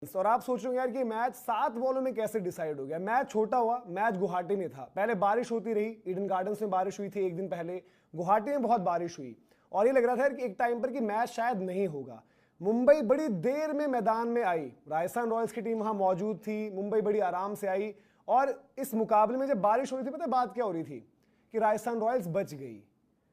और आप सोच रहे हो यार कि मैच 7 बॉलों में कैसे डिसाइड हो गया। मैच छोटा हुआ, मैच गुवाहाटी में था, पहले बारिश होती रही, ईडन गार्डन्स में बारिश हुई थी एक दिन पहले, गुवाहाटी में बहुत बारिश हुई और ये लग रहा था यार कि एक टाइम पर कि मैच शायद नहीं होगा। मुंबई बड़ी देर में मैदान में आई, राजस्थान रॉयल्स की टीम वहां मौजूद थी, मुंबई बड़ी आराम से आई और इस मुकाबले में जब बारिश हो रही थी, पता है बात क्या हो रही थी कि राजस्थान रॉयल्स बच गई,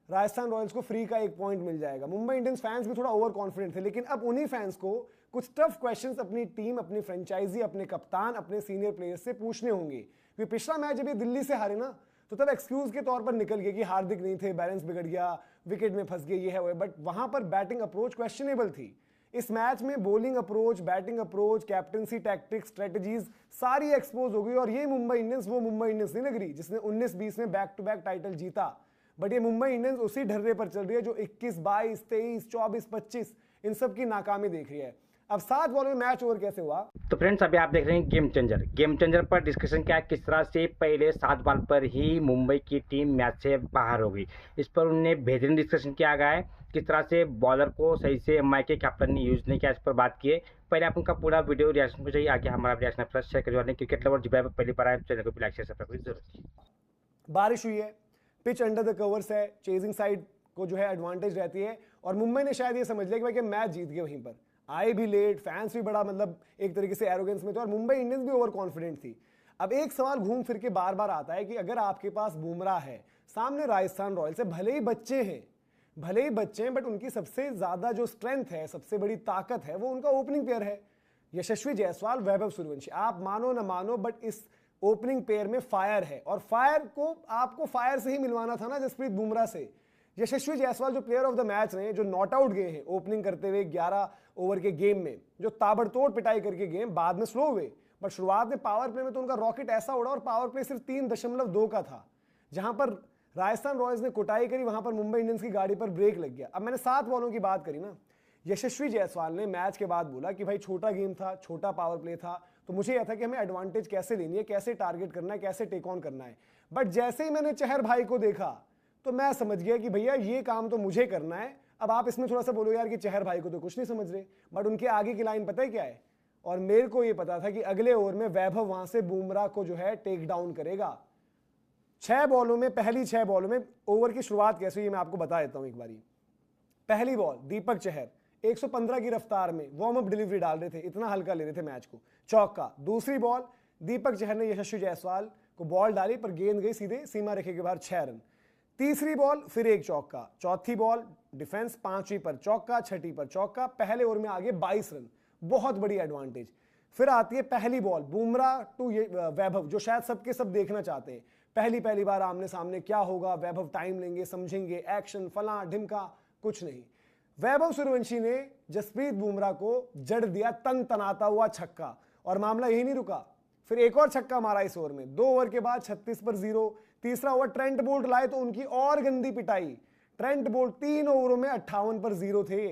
राजस्थान रॉयल्स को फ्री का 1 पॉइंट मिल जाएगा। मुंबई इंडियंस फैंस भी थोड़ा ओवर कॉन्फिडेंट थे, लेकिन अब उन्हीं फैंस को कुछ टफ क्वेश्चंस अपनी टीम, अपनी फ्रेंचाइजी, अपने कप्तान, अपने सीनियर प्लेयर्स से पूछने होंगे। क्योंकि पिछला मैच जब ये दिल्ली से हारे ना, तो तब एक्सक्यूज के तौर पर निकल गया कि हार्दिक नहीं थे, बैलेंस बिगड़ गया, विकेट में फंस गए, ये है वो है, बट वहां पर बैटिंग अप्रोच क्वेश्चनेबल थी। इस मैच में bowling approach, batting approach, captaincy tactics, strategies सारी एक्सपोज हो गई और ये मुंबई इंडियंस वो मुंबई इंडियंस नहीं लग रही जिसने 19-20 में बैक टू बैक टाइटल जीता। बट ये मुंबई इंडियंस उसी ढर्रे पर चल रही है जो 21, 22, 23, 24, 25 इन सब की नाकामी देख रही है। अब 7 बॉल में मैच ओवर कैसे हुआ? तो फ्रेंड्स अभी आप देख रहे हैं गेम चेंजर पर डिस्कशन क्या है, किस तरह से पहले 7 बॉल पर ही मुंबई की टीम मैच से बाहर हो गई। इस पर उन्होंने बेहतरीन डिस्कशन किया गया है, किस तरह से बॉलर को सही से एमआई के कैप्टन ने यूज नहीं किया, इस पर बात किए। पहले आप उनका पूरा वीडियो रिएक्शन को चाहिए, आगे हमारा रिएक्शन प्लस शेयर करिए। क्रिकेट लवर जिब्राइल पहली बार आए चैनल को भी लाइक शेयर सब्सक्राइब करने की जरूरत है। बारिश हुई है, पिच अंडर द कवर्स है, चेजिंग साइड को जो है एडवांटेज रहती है और मुंबई ने शायद ये समझ लिया कि भाई मैच जीत गए। वहीं पर आए भी लेट, फैंस भी बड़ा मतलब एक तरीके से एरोगेंस में थे और मुंबई इंडियंस भी ओवर कॉन्फिडेंट थी। अब एक सवाल घूम फिर के बार बार आता है कि अगर आपके पास बुमराह है, सामने राजस्थान रॉयल्स है, भले ही बच्चे हैं बट उनकी सबसे ज्यादा जो स्ट्रेंथ है, सबसे बड़ी ताकत है, वो उनका ओपनिंग पेयर है, यशस्वी जायसवाल, वैभव सूर्यवंशी। आप मानो ना मानो बट इस ओपनिंग पेयर में फायर है और फायर को आपको फायर से ही मिलवाना था ना जसप्रीत बुमराह से। यशस्वी जायसवाल जो प्लेयर ऑफ द मैच रहे, जो नॉट आउट गए हैं ओपनिंग करते हुए 11 ओवर के गेम में, जो ताबड़तोड़ पिटाई करके गेम बाद में स्लो हुए, बट शुरुआत में पावर प्ले में तो उनका रॉकेट ऐसा उड़ा और पावर प्ले सिर्फ 3.2 का था। जहां पर राजस्थान रॉयल्स ने कुटाई करी, वहां पर मुंबई इंडियंस की गाड़ी पर ब्रेक लग गया। अब मैंने 7 बॉलों की बात करी ना, यशस्वी जायसवाल ने मैच के बाद बोला कि भाई छोटा गेम था, छोटा पावर प्ले था, तो मुझे यह था कि हमें एडवांटेज कैसे लेनी है, कैसे टारगेट करना है, कैसे टेक ऑन करना है। बट जैसे ही मैंने चहर भाई को देखा तो मैं समझ गया कि भैया ये काम तो मुझे करना है। अब आप इसमें थोड़ा सा बोलो यार कि चहर भाई को तो कुछ नहीं समझ रहे, बट उनके आगे की लाइन पता है क्या है? और मेरे को ये पता था कि अगले ओवर में वैभव वहां से बुमराह को जो है टेक डाउन करेगा। 6 बॉलों में, पहली 6 बॉलों में ओवर की शुरुआत कैसे हुई मैं आपको बता देता हूं एक बारी। पहली बॉल दीपक चहर 115 की रफ्तार में वार्म अप डिलीवरी डाल रहे थे, इतना हल्का ले रहे थे मैच को, चौका। दूसरी बॉल दीपक चहर ने यशस्वी जायसवाल को बॉल डाली पर गेंद गई सीधे सीमा रेखे के बाहर, 6 रन। तीसरी बॉल फिर एक चौका, चौथी बॉल डिफेंस, 5वीं पर चौका, 6ठी पर चौका, पहले ओवर में आगे 22 रन, बहुत बड़ी एडवांटेज। फिर आती है पहली बॉल बुमराह टू वैभव, जो शायद सबके सब देखना चाहते हैं, पहली बार आमने सामने क्या होगा, वैभव टाइम लेंगे, समझेंगे, एक्शन फला ढिमका, कुछ नहीं। वैभव सूर्यवंशी ने जसप्रीत बुमराह को जड़ दिया तन तनाता हुआ छक्का और मामला यही नहीं रुका, फिर एक और छक्का मारा इस ओवर में। 2 ओवर के बाद 36 पर 0। तीसरा ओवर ट्रेंट बोल्ट लाए तो उनकी और गंदी पिटाई। ट्रेंट बोल्ट 3 ओवरों में 58 पर 0 थे,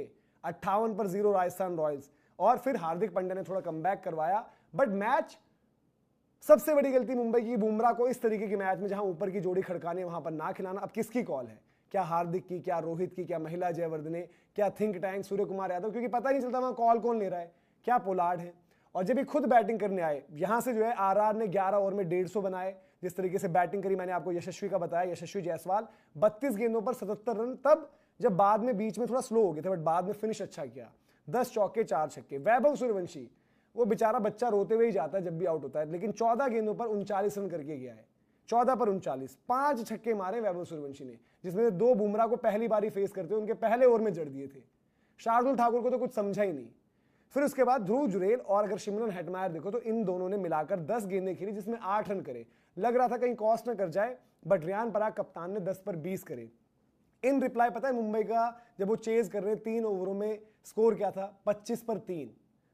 58 पर 0 राजस्थान रॉयल्स। और फिर हार्दिक पांड्या ने थोड़ा कमबैक करवाया, बट मैच सबसे बड़ी गलती मुंबई की, बुमराह को इस तरीके की मैच में जहां ऊपर की जोड़ी खड़कानी है वहां पर ना खिलाना। अब किसकी कॉल है? क्या हार्दिक की, क्या रोहित की, क्या महिला जयवर्धने, क्या थिंक टैंक सूर्य कुमार यादव? क्योंकि पता नहीं चलता वहां कॉल कौन ले रहा है, क्या पोलार्ड है। और जब भी खुद बैटिंग करने आए, यहां से जो है आरआर ने 11 ओवर में 150 बनाए, जिस तरीके से बैटिंग करी मैंने आपको यशस्वी का बताया, यशस्वी जायसवाल 32 गेंदों पर 77 रन, तब जब बाद में बीच में थोड़ा स्लो हो गए थे, बट बाद में फिनिश अच्छा किया, 10 चौके 4 छक्के। वैभव सूर्यवंशी वो बेचारा बच्चा रोते हुए ही जाता है जब भी आउट होता है, लेकिन 14 गेंदों पर 39 रन करके गया है, 14 पर 39, 5 छक्के मारे वैभव सूर्यवंशी ने, जिसमें 2 बुमराह को पहली बारी फेस करते हुए उनके पहले ओवर में जड़ दिए थे। शार्दुल ठाकुर को तो कुछ समझा ही नहीं। फिर उसके बाद ध्रुव जुरेल और अगर सिमरन हेटमायर देखो तो इन दोनों ने मिलाकर 10 गेंदें खेली, जिसमें 8 रन करे। लग रहा था कहीं कॉस्ट न कर जाए, बट रियान पराग कप्तान ने 10 पर 20 करे। इन रिप्लाई पता है मुंबई का जब वो चेज कर रहे 3 ओवरों में स्कोर क्या था? 25 पर 3।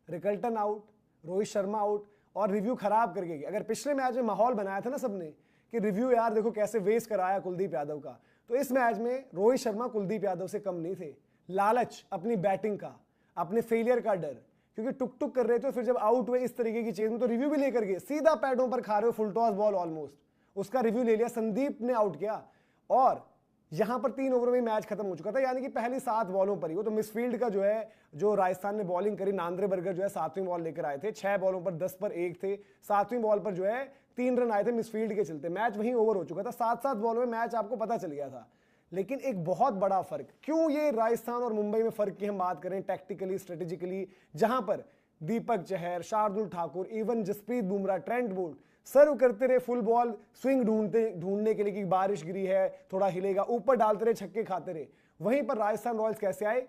Rickelton out, Rohit Sharma out और रिव्यू खराब करके गए। अगर पिछले मैच में माहौल बनाया था ना सबने कि रिव्यू यार देखो कैसे वेस्ट कराया कुलदीप यादव का, तो इस मैच में रोहित शर्मा कुलदीप यादव से कम नहीं थे। लालच अपनी बैटिंग का, अपने फेलियर का डर, क्योंकि टुक टुक कर रहे थे, फिर जब आउट हुए इस तरीके की चेज में तो रिव्यू भी लेकर गए, सीधा पैडों पर खा रहे हो, फुल टॉस बॉल ऑलमोस्ट, उसका रिव्यू ले लिया, संदीप ने आउट किया। और यहां पर 3 ओवर में मैच खत्म हो चुका था, यानी कि पहली 7 बॉलों पर ही वो तो मिसफील्ड का जो है, जो राजस्थान ने बॉलिंग करी, नांद्रे बर्गर जो है 7वीं बॉल लेकर आए थे, 6 बॉलों पर 10 पर 1 थे, 7वीं बॉल पर जो है 3 रन आए थे मिसफील्ड के चलते, मैच वहीं ओवर हो चुका था। 7-7 बॉलों में मैच आपको पता चल गया था। लेकिन एक बहुत बड़ा फर्क, क्यों ये राजस्थान और मुंबई में फर्क की हम बात करें टैक्टिकली, स्ट्रेटेजिकली, जहां पर Deepak Chahar, Shardul Thakur, even Jasprit Bumrah, Trent Boult serve करते रहे फुल बॉल, स्विंग ढूंढने के लिए कि बारिश गिरी है, थोड़ा हिलेगा, ऊपर डालते रहे, छक्के खाते रहे। वहीं पर राजस्थान रॉयल्स कैसे आए,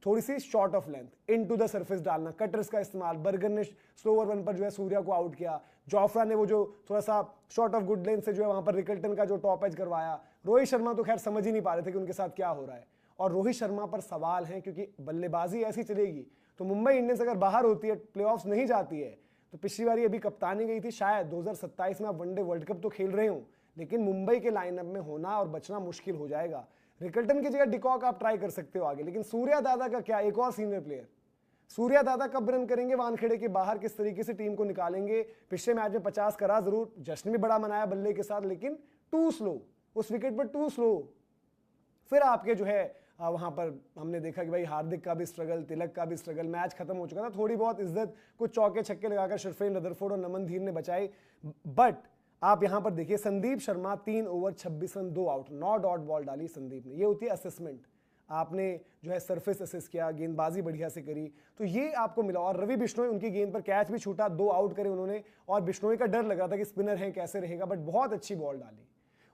थोड़ी सी short of length, into the surface डालना, कटर्स का इस्तेमाल, बर्गर ने स्लोवर वन पर जो है सूर्या को आउट किया, जोफ्रा ने वो जो थोड़ा सा शॉर्ट ऑफ गुड लेंथ से जो है वहां पर रिकल्टन का जो टॉप एज करवाया। रोहित शर्मा तो खैर समझ ही नहीं पा रहे थे कि उनके साथ क्या हो रहा है। और रोहित शर्मा पर सवाल है, क्योंकि बल्लेबाजी ऐसी चलेगी तो मुंबई इंडियंस अगर बाहर होती है, प्लेऑफ्स नहीं जाती है, तो पिछली बार अभी कप्तानी गई थी, शायद 2027 में आप वनडे वर्ल्ड कप तो खेल रहे हो, लेकिन मुंबई के लाइनअप में होना और बचना मुश्किल हो जाएगा। रिकल्टन की जगह डिकॉक आप ट्राई कर सकते हो आगे, लेकिन सूर्या दादा का क्या, एक और सीनियर प्लेयर सूर्या दादा कब रन करेंगे वानखेड़े के बाहर, किस तरीके से टीम को निकालेंगे। पिछले मैच में 50 करा जरूर, जश्न भी बड़ा मनाया बल्ले के साथ, लेकिन टू स्लो, उस विकेट पर टू स्लो। फिर आपके जो है वहां पर हमने देखा कि भाई हार्दिक का भी स्ट्रगल, तिलक का भी स्ट्रगल, मैच खत्म हो चुका था, थोड़ी बहुत इज्जत कुछ चौके छक्के लगाकर शर्फेन रदरफोर्ड और नमन धीर ने बचाई। बट आप यहां पर देखिए Sandeep Sharma 3 over 26 run 2 out, 9 dot ball डाली संदीप ने। ये होती है असेसमेंट, आपने जो है सरफेस असेस किया, गेंदबाजी बढ़िया से करी, तो ये आपको मिला। और रवि बिश्नोई, उनकी गेंद पर कैच भी छूटा, 2 आउट करे उन्होंने, और बिश्नोई का डर लग रहा था कि स्पिनर है कैसे रहेगा, बट बहुत अच्छी बॉल डाली।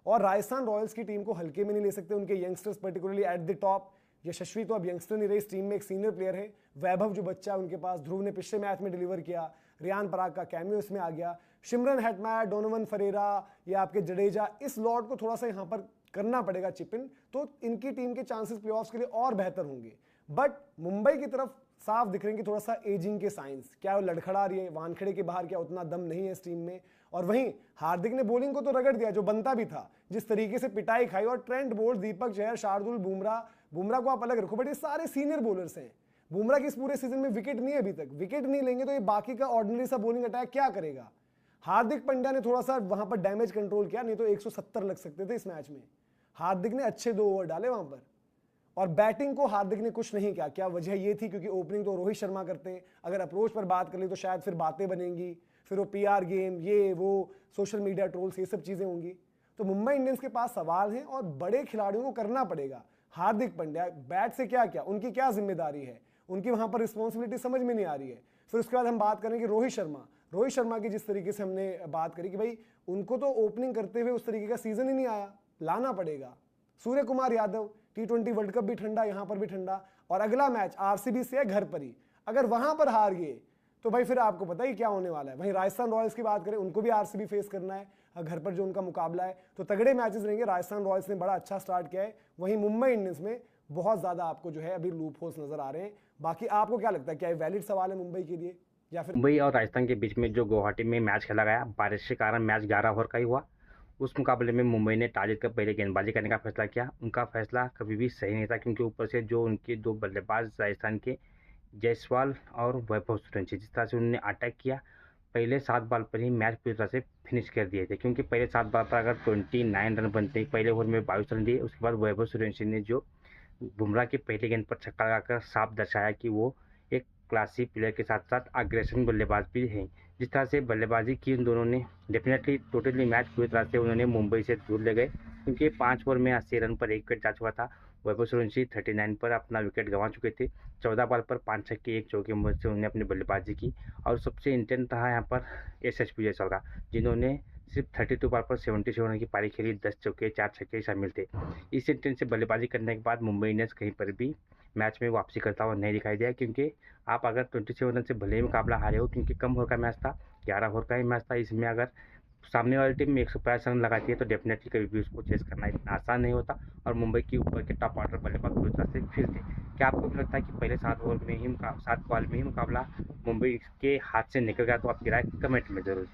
और राजस्थान रॉयल्स की टीम को हल्के में नहीं ले सकते, उनके youngsters particularly at the top. Yashasvi तो अब यंगस्टर नहीं रहे इस टीम में, एक सीनियर प्लेयर है, वैभव जो बच्चा है उनके पास, ध्रुव ने पिछले मैच में डिलीवर किया, रियान पराग का कैमियो इसमें आ गया, शिमरन हेटमायर, डोनोवन फरेरा या आपके जडेजा, इस लॉट को थोड़ा सा यहाँ पर करना पड़ेगा चिप इन, तो इनकी टीम के चांसेस प्लेऑफ्स के लिए और बेहतर होंगे। बट मुंबई की तरफ साफ दिख रहे हैं कि थोड़ा सा एजिंग के साइंस, क्या वो लड़खड़ा रही है वानखेड़े के बाहर, क्या उतना दम नहीं है इस टीम में। और वहीं हार्दिक ने बॉलिंग को तो रगड़ दिया जो बनता भी था, जिस तरीके से पिटाई खाई, और ट्रेंट बोल्ट, दीपक चहर, शार्दुल, बुमराह को आप अलग रखो, बट ये सारे सीनियर बॉलर्स हैं। बुमराह की इस पूरे सीजन में विकेट नहीं है अभी तक, विकेट नहीं लेंगे तो ये बाकी का ऑर्डिनरी सा बॉलिंग अटैक क्या करेगा। हार्दिक पांड्या ने थोड़ा सा वहां पर डैमेज कंट्रोल किया, नहीं तो 170 लग सकते थे इस मैच में। हार्दिक ने अच्छे 2 ओवर डाले वहां पर, और बैटिंग को हार्दिक ने कुछ नहीं किया। क्या वजह ये थी, क्योंकि ओपनिंग तो रोहित शर्मा करते हैं। अगर अप्रोच पर बात कर ले तो शायद फिर बातें बनेंगी, फिर वो पीआर गेम, ये वो सोशल मीडिया ट्रोल्स, ये सब चीजें होंगी। तो मुंबई इंडियंस के पास सवाल हैं और बड़े खिलाड़ियों को करना पड़ेगा। हार्दिक पांड्या बैट से क्या क्या, उनकी क्या जिम्मेदारी है, उनकी वहां पर रिस्पॉन्सिबिलिटी समझ में नहीं आ रही है। फिर उसके बाद हम बात करेंगे रोहित शर्मा की, जिस तरीके से हमने बात करी कि भाई उनको तो ओपनिंग करते हुए उस तरीके का सीजन ही नहीं आया, लाना पड़ेगा। Surya Kumar Yadav, T20 world cup भी ठंडा, यहां पर भी ठंडा, और अगला मैच आरसीबी से है घर पर ही, अगर वहां पर हार गए तो भाई फिर आपको पता ही क्या होने वाला है। वहीं राजस्थान रॉयल्स की बात करें, उनको भी आरसीबी फेस करना है, घर पर जो उनका मुकाबला है, तो तगड़े मैचेस रहेंगे। राजस्थान रॉयल्स ने बड़ा अच्छा स्टार्ट किया है, वहीं मुंबई इंडियंस में बहुत ज्यादा आपको जो है अभी लूप होल्स नजर आ रहे हैं। बाकी आपको क्या लगता है, क्या ये वैलिड सवाल है मुंबई के लिए, या फिर मुंबई और राजस्थान के बीच में जो गुवाहाटी में मैच खेला गया, बारिश के कारण मैच 11 ओवर का ही हुआ। उस मुकाबले में मुंबई ने टॉस जीतकर पहले गेंदबाजी करने का फैसला किया। उनका फैसला कभी भी सही नहीं था, क्योंकि ऊपर से जो उनके 2 बल्लेबाज राजस्थान के, जायसवाल और वैभव सूर्यवंशी, जिस तरह से उन्होंने अटैक किया, पहले 7 बॉल पर ही मैच पूरी तरह से फिनिश कर दिए थे। क्योंकि पहले 7 बॉल पर अगर 29 रन बनते, पहले ओवर में 22 रन दिए, उसके बाद वैभव सूर्यवंशी ने जो बुमराह की पहली गेंद पर छक्का लगाकर साफ दर्शाया कि वो एक क्लासी प्लेयर के साथ साथ अग्रेशन बल्लेबाज भी हैं। जिस तरह से बल्लेबाजी की उन दोनों ने, डेफिनेटली टोटली मैच पूरी तरह से उन्होंने मुंबई से दूर ले गए, क्योंकि 5 ओवर में 80 रन पर 1 विकेट जा चुका था। वैभव सूर्यवंशी 39 पर अपना विकेट गंवा चुके थे। 14 बॉल पर 5 छक्के 1 चौके मदद से उन्होंने अपनी बल्लेबाजी की। और सबसे इंटेंट रहा यहाँ पर यशस्वी जायसवाल का, जिन्होंने सिर्फ 32 बॉल पर 77 रन की पारी खेली, 10 चौके 4 छक्के शामिल थे। इस इंटेंट से बल्लेबाजी करने के बाद मुंबई इंडियंस कहीं पर भी मैच में वापसी करता हुआ नहीं दिखाई दिया, क्योंकि आप अगर 27 रन से भले ही मुकाबला हारे हो, क्योंकि कम ओवर का मैच था, 11 ओवर का ही मैच था, इसमें अगर सामने वाली टीम 150 रन लगाती है तो डेफिनेटली कभी भी उसको चेस करना इतना आसान नहीं होता। और मुंबई के ऊपर के टॉप ऑर्डर बल्लेबाज पूरी तरह से फिर थे। क्या आपको भी लगता है कि पहले 7 बॉल में ही मुकाबला मुंबई के हाथ से निकल गया? तो आपकी राय कमेंट में जरूर